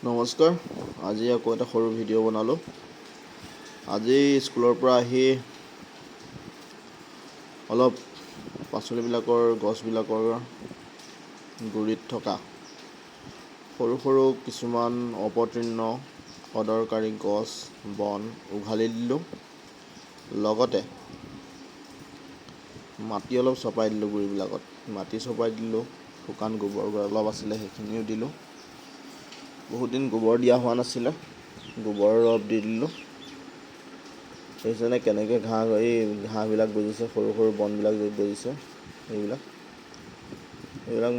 নমস্কাৰ। আজি আকৌ এটা সৰু ভিডিঅ' বনালোঁ। আজি স্কুলৰ পৰা আহি অলপ পাচলিবিলাকৰ গছবিলাকৰ গুৰিত থকা সৰু সৰু কিছুমান অপতৃণ অদৰকাৰী গছ বন উঘালি দিলোঁ। লগতে মাটি অলপ চপাই দিলোঁ। গুৰিবিলাকত মাটি চপাই দিলোঁ। শুকান গোবৰ অলপ আছিলে সেইখিনিও দিলোঁ। বহুত দিন গোবৰ দিয়া হোৱা নাছিলে, গোবৰ অলপ দি দিলোঁ। সেইকাৰণে কেনেকৈ ঘাঁহবিলাক গজিছে, সৰু সৰু বনবিলাক গজিছে। এইবিলাক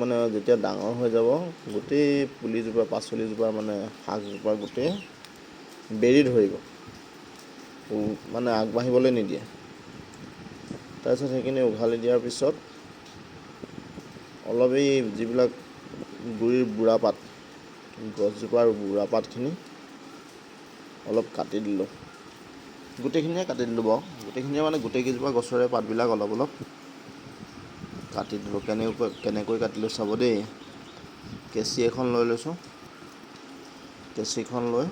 মানে যেতিয়া ডাঙৰ হৈ যাব, গোটেই পুলিজোপা পাচলিজোপা মানে শাকজোপা গোটেই বেৰি ধৰিব, মানে আগবাঢ়িবলৈ নিদিয়ে। তাৰপিছত সেইখিনি উঘালি দিয়াৰ পিছত অলপ এই যিবিলাক গুৰিৰ বুঢ়া পাত, গছজোপাৰ বুঢ়া পাতখিনি অলপ কাটি দিলোঁ। গোটেইখিনিয়ে কাটি দিলোঁ বাৰু। গোটেইখিনিয়ে মানে গোটেইকেইজোপা গছৰে পাতবিলাক অলপ অলপ কাটি দিলোঁ। কেনেকৈ কাটিলোঁ চাব দেই। কেঁচি এখন লৈ লৈছোঁ। কেঁচিখন লৈ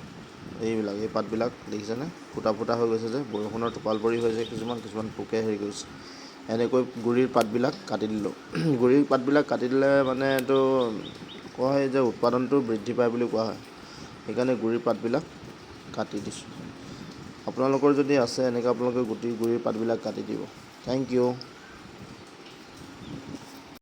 এই পাতবিলাক দেখিছেনে, ফুটা ফুটা হৈ গৈছে যে, বৰষুণৰ টোপাল পৰি হৈছে। কিছুমান পোকে হেৰি কৰিছে। এনেকৈ গুৰিৰ পাতবিলাক কাটি দিলোঁ। গুৰিৰ পাতবিলাক কাটি দিলে মানে এইটো কোৱা হয় যে উৎপাদনটো বৃদ্ধি পায় বুলি কোৱা হয়। সেইকাৰণে গুৰিৰ পাতবিলাক কাটি দিছোঁ। আপোনালোকৰ যদি আছে এনেকৈ আপোনালোকে গুৰিৰ পাতবিলাক কাটি দিব। Thank U.